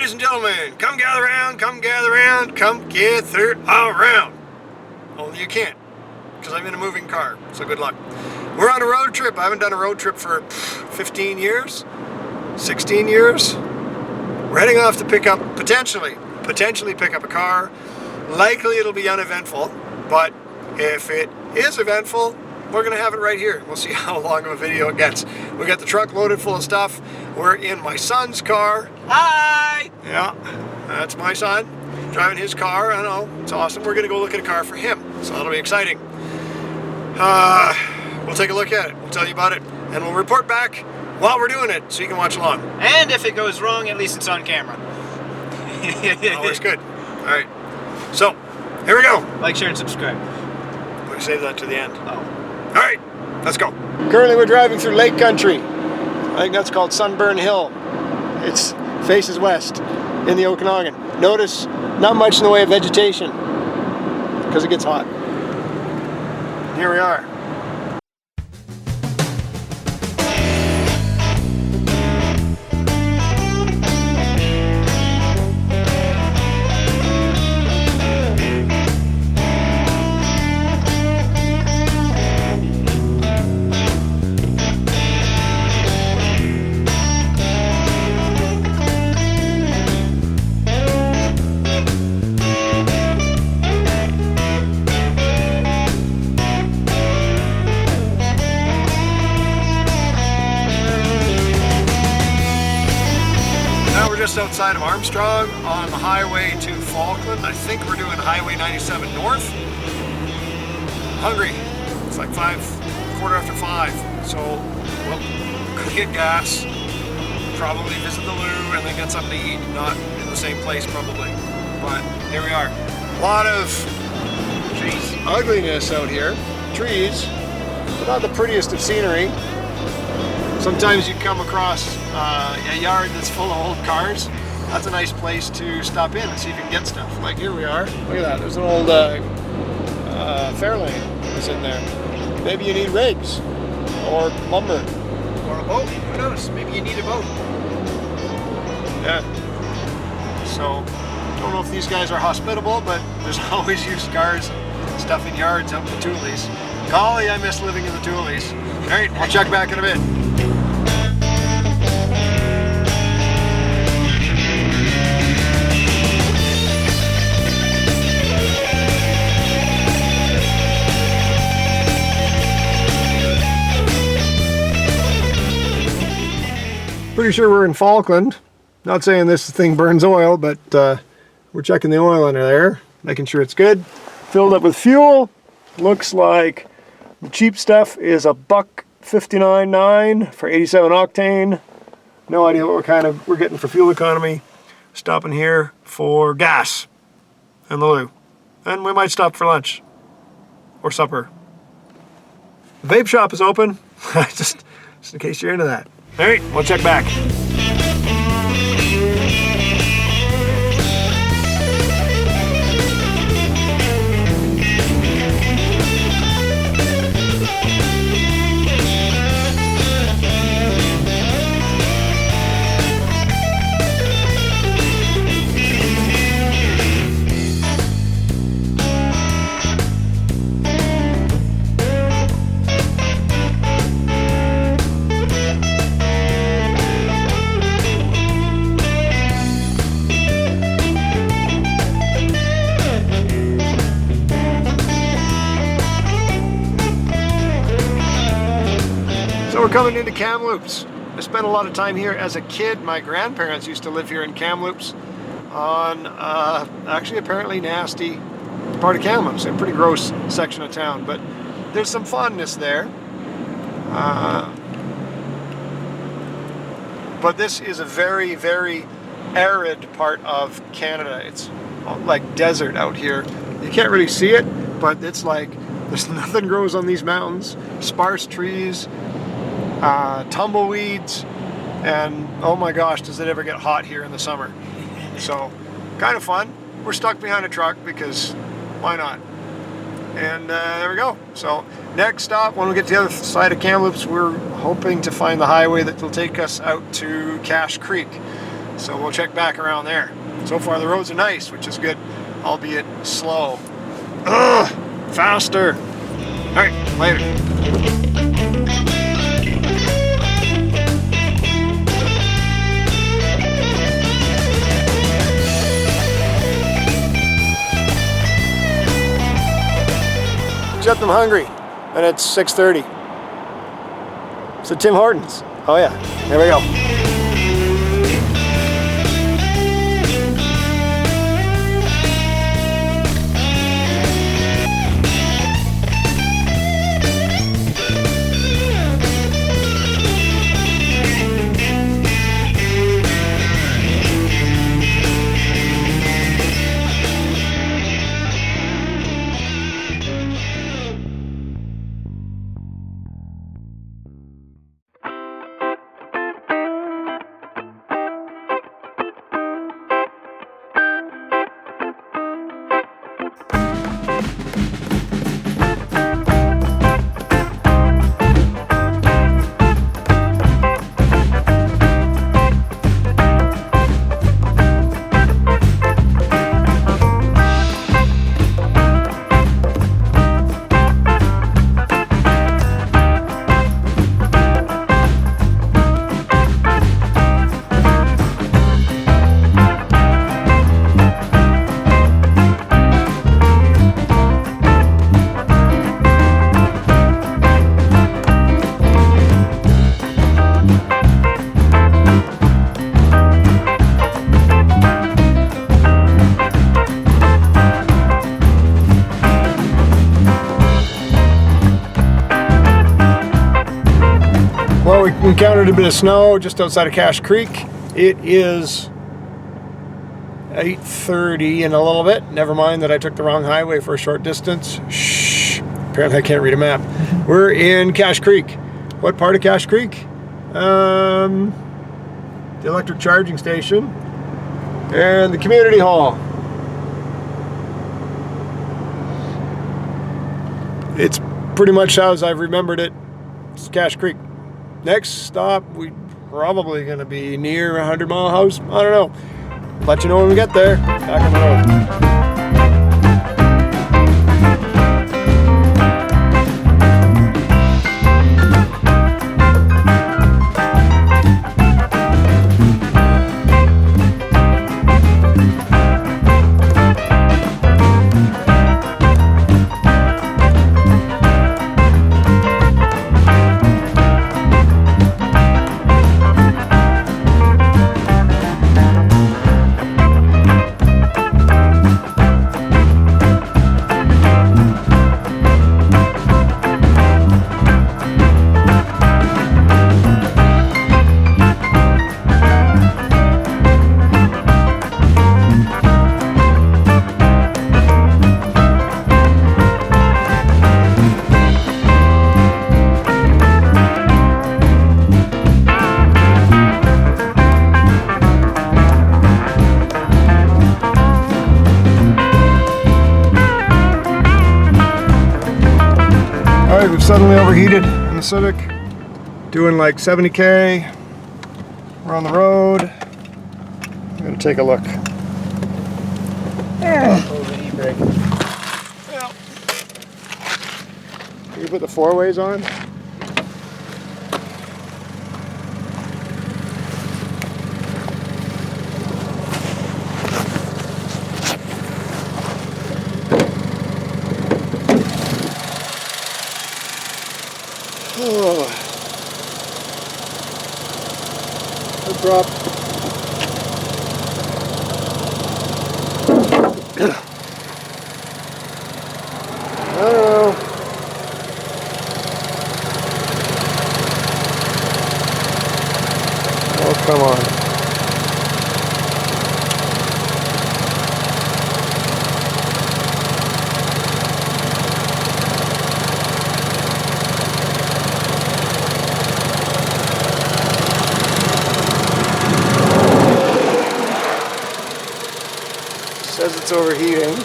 Ladies and gentlemen, come gather around, come gather around, come gather around. Only you can't, because I'm in a moving car, so good luck. We're on a road trip. I haven't done a road trip for 15 years, 16 years. We're heading off to pick up, potentially pick up a car. Likely it'll be uneventful, but if it is eventful, we're gonna have it right here. We'll see how long of a video it gets. We got the truck loaded full of stuff. We're in my son's car. Hi! Yeah, that's my son, driving his car. I know, it's awesome. We're gonna go look at a car for him, so that'll be exciting. We'll take a look at it. We'll tell you about it, and we'll report back while we're doing it, so you can watch along. And if it goes wrong, at least it's on camera. Always good. All right, so here we go. Like, share, and subscribe. I'm gonna save that to the end. Oh. All right, let's go. Currently we're driving through Lake Country. I think that's called Sunburn Hill. It's faces west in the Okanagan. Notice not much in the way of vegetation because it gets hot. Here we are. Just outside of Armstrong on the highway to Falkland. I think we're doing Highway 97 north. Hungry. It's like 5:15. So we'll get gas, probably visit the loo, and then get something to eat. Not in the same place probably, but here we are. A lot of trees, ugliness out here. Trees, but not the prettiest of scenery. Sometimes you come across a yard that's full of old cars. That's a nice place to stop in and see if you can get stuff. Like here we are. Look at that. There's an old Fairlane that's in there. Maybe you need rigs or lumber. Or a boat. Who knows? Maybe you need a boat. Yeah. So, don't know if these guys are hospitable, but there's always used cars and stuff in yards out in the Tuoleys. Golly, I miss living in the Tuoleys. All right, I'll check back in a bit. Pretty sure we're in Falkland. Not saying this thing burns oil, but we're checking the oil under there, making sure it's good. Filled up with fuel. Looks like the cheap stuff is $1.59.9 for 87 octane. No idea what we're getting for fuel economy. Stopping here for gas and the loo. And we might stop for lunch or supper. The vape shop is open, just in case you're into that. All right, we'll check back. So we're coming into Kamloops. I spent a lot of time here as a kid. My grandparents used to live here in Kamloops on actually apparently nasty part of Kamloops, a pretty gross section of town, but there's some fondness there. But this is a very, very arid part of Canada. It's like desert out here. You can't really see it, but it's like there's nothing grows on these mountains. Sparse trees, tumbleweeds, and oh my gosh, does it ever get hot here in the summer. So, kind of fun. We're stuck behind a truck because why not? And there we go. So, next stop, when we get to the other side of Kamloops, we're hoping to find the highway that will take us out to Cache Creek. So we'll check back around there. So far the roads are nice, which is good, albeit slow. Ugh, faster. All right, later. Except I'm hungry, and it's 6:30. So Tim Hortons. Oh yeah, there we go. Well, we encountered a bit of snow just outside of Cache Creek. It is 8:30 in a little bit. Never mind that I took the wrong highway for a short distance. Shh. Apparently I can't read a map. We're in Cache Creek. What part of Cache Creek? The electric charging station and the community hall. It's pretty much as I've remembered it. It's Cache Creek. Next stop, we probably going to be near 100 Mile House. I don't know. Let you know when we get there. Back on the road. We've suddenly overheated in the Civic, doing like 70K. We're on the road. I'm gonna take a look. Overheat brake. Yeah. Can you put the four ways on? Oh. A drop. I don't know. Oh, come on. Says it's overheating.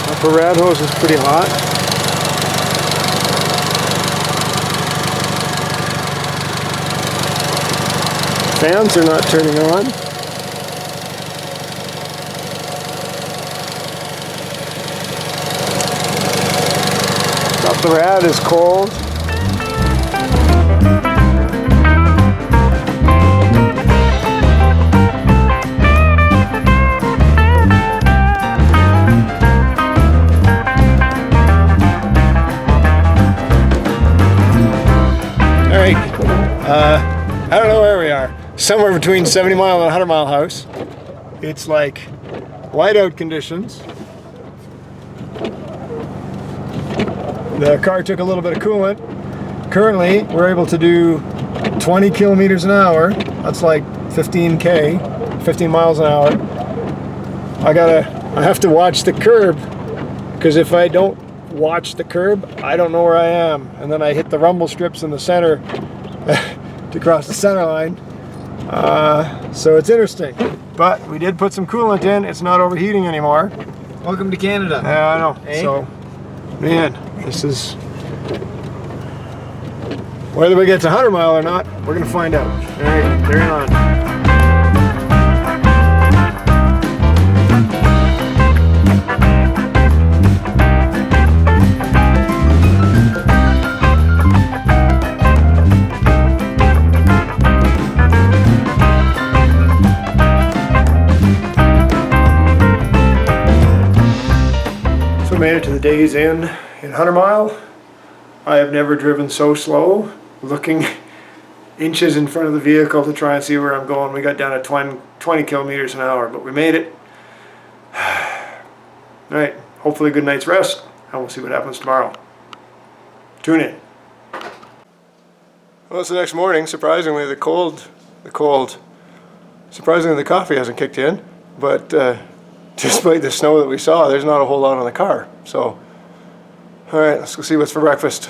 Upper rad hose is pretty hot. Fans are not turning on. Up the rad is cold. I don't know where we are. Somewhere between 70 mile and 100 mile house. It's like whiteout conditions. The car took a little bit of coolant. Currently, we're able to do 20 kilometers an hour. That's like 15 miles an hour. I have to watch the curb, because if I don't watch the curb, I don't know where I am. And then I hit the rumble strips in the center to cross the center line. So it's interesting. But we did put some coolant in. It's not overheating anymore. Welcome to Canada. Yeah, I know. Eh? So, man, this is... Whether we get to 100 mile or not, we're going to find out. All right, carry on. Made it to the day's in 100 mile. I have never driven so slow, looking inches in front of the vehicle to try and see where I'm going. We got down to 20 kilometers an hour, but we made it. Alright, hopefully a good night's rest, and we'll see what happens tomorrow. Tune in. Well, it's the next morning. Surprisingly, surprisingly the coffee hasn't kicked in, but despite the snow that we saw, there's not a whole lot on the car. So, all right, let's go see what's for breakfast.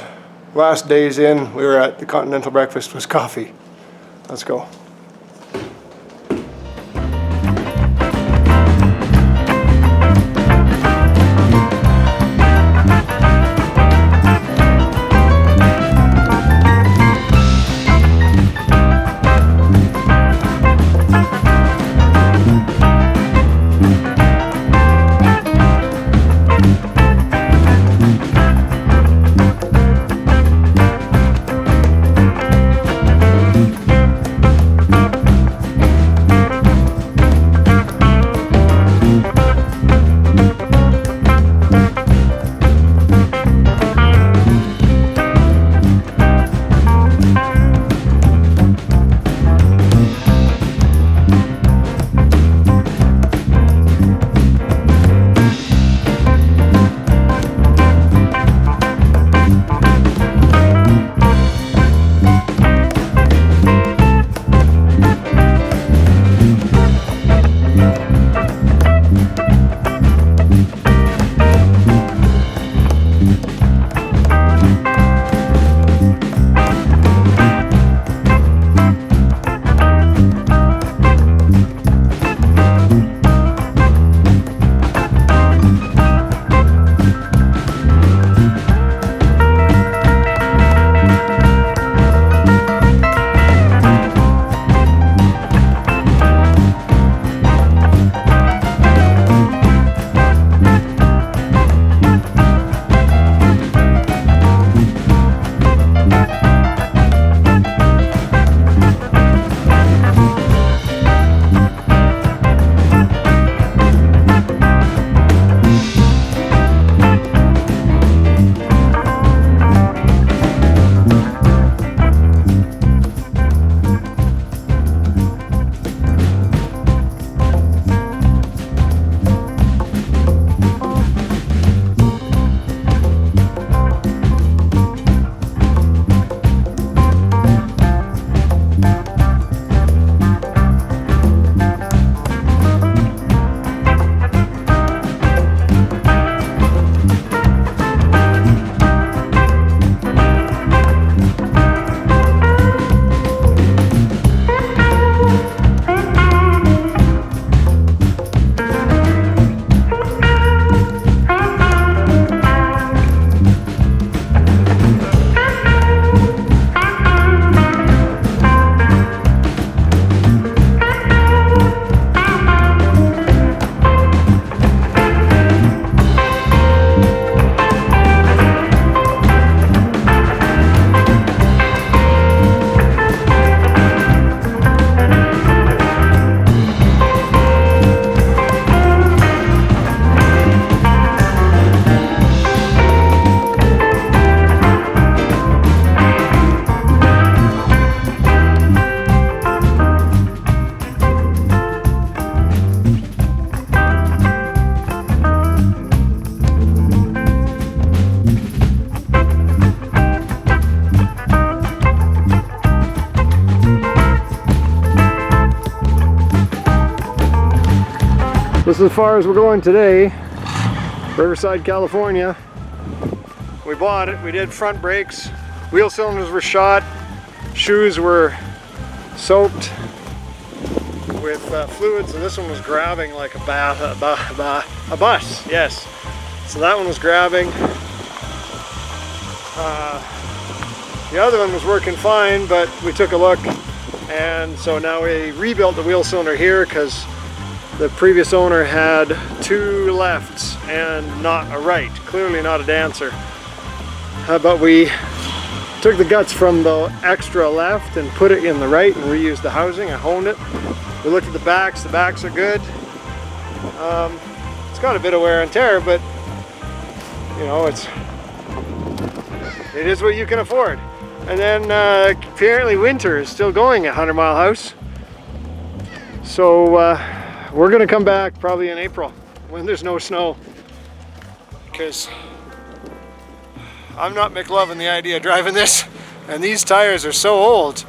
Last days in, we were at the continental breakfast was coffee. Let's go. This is as far as we're going today. Riverside, California. We bought it, we did front brakes, wheel cylinders were shot, shoes were soaked with fluids, and this one was grabbing like a bus, yes. So that one was grabbing. The other one was working fine, but we took a look, and so now we rebuilt the wheel cylinder here because the previous owner had two lefts and not a right, clearly not a dancer. But we took the guts from the extra left and put it in the right and reused the housing. I honed it. We looked at the backs are good. It's got a bit of wear and tear, but you know, it is what you can afford. And then apparently winter is still going at 100 Mile House. So we're gonna come back probably in April when there's no snow, because I'm not McLovin' the idea of driving this, and these tires are so old,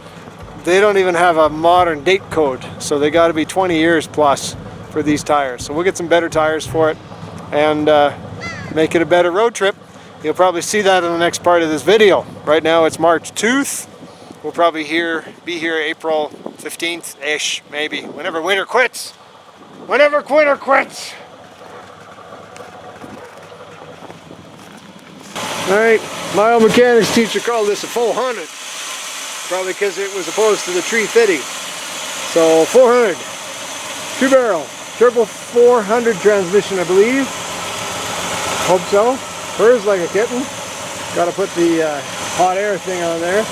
they don't even have a modern date code, so they got to be 20 years plus for these tires. So we'll get some better tires for it and make it a better road trip. You'll probably see that in the next part of this video. Right now it's March 2nd. We'll probably be here April 15th-ish, maybe, whenever winter quits. Whenever winter quits! Alright, my old mechanics teacher called this a 400. Probably because it was opposed to the 350. So 400. 2-barrel. Turbo 400 transmission, I believe. Hope so. Purrs like a kitten. Gotta put the hot air thing on there.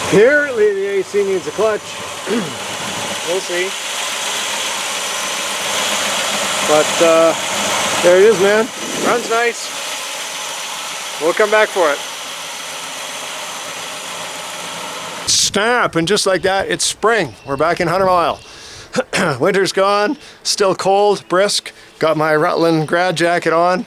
Apparently the AC needs a clutch. We'll see. But there it is, man. Runs nice. We'll come back for it. Snap, and just like that, it's spring. We're back in 100 Mile. Winter's gone, still cold, brisk. Got my Rutland grad jacket on.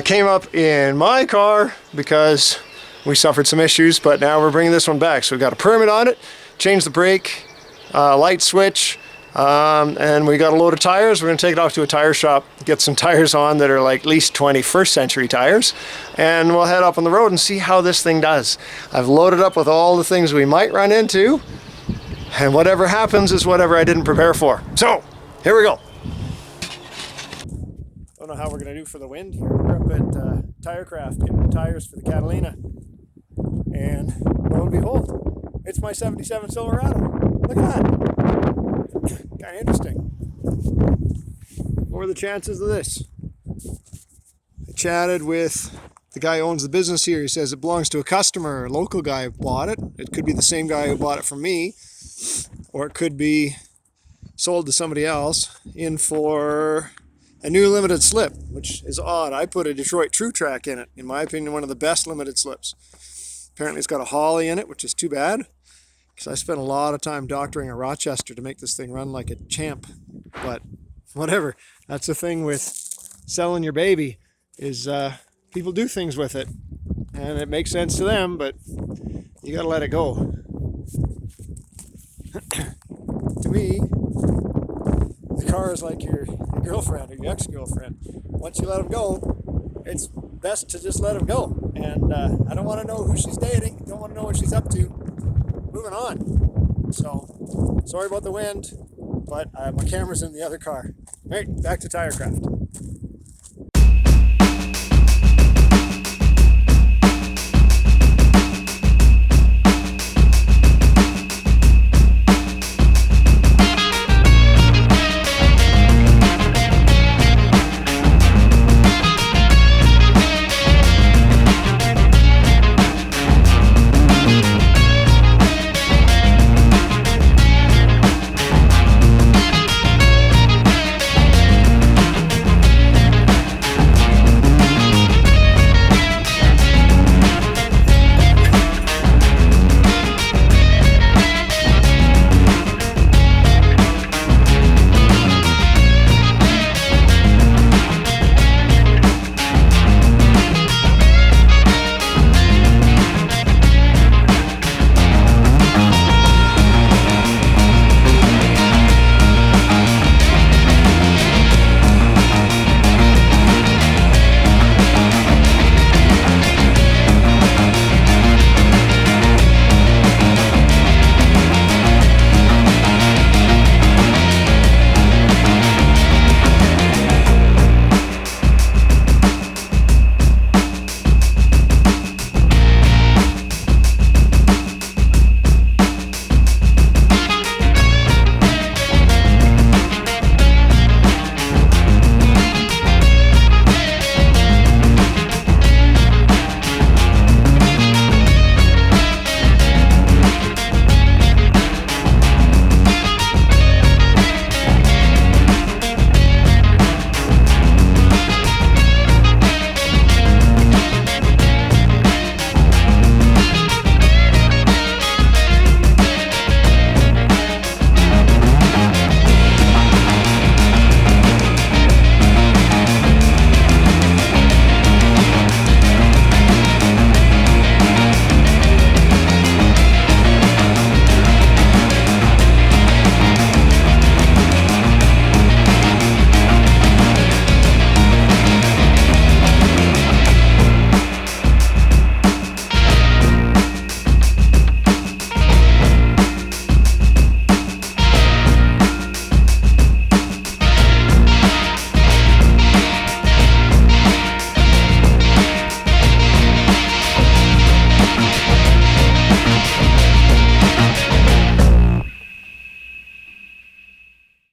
Came up in my car because we suffered some issues, but now we're bringing this one back. So we got a permit on it, changed the brake, light switch, and we got a load of tires. We're going to take it off to a tire shop, get some tires on that are like at least 21st century tires, and we'll head up on the road and see how this thing does. I've loaded up with all the things we might run into, and whatever happens is whatever I didn't prepare for. So, here we go. Don't know how we're going to do for the wind here. We're up at Tirecraft getting tires for the Catalina, and lo and behold, it's my 77 Silverado. Look at that. Kind of interesting. What are the chances of this? I chatted with the guy who owns the business here. He says it belongs to a customer, a local guy who bought it. It could be the same guy who bought it from me, or it could be sold to somebody else in for a new limited slip, which is odd. I put a Detroit True Track in it. In my opinion, one of the best limited slips. Apparently it's got a Holly in it, which is too bad. I spent a lot of time doctoring at Rochester to make this thing run like a champ, but whatever. That's the thing with selling your baby, is people do things with it, and it makes sense to them, but you gotta let it go. To me, the car is like your girlfriend or your ex-girlfriend. Once you let them go, it's best to just let them go. And I don't want to know who she's dating, don't want to know what she's up to. Moving on. So, sorry about the wind, but my camera's in the other car. All right, back to Tirecraft.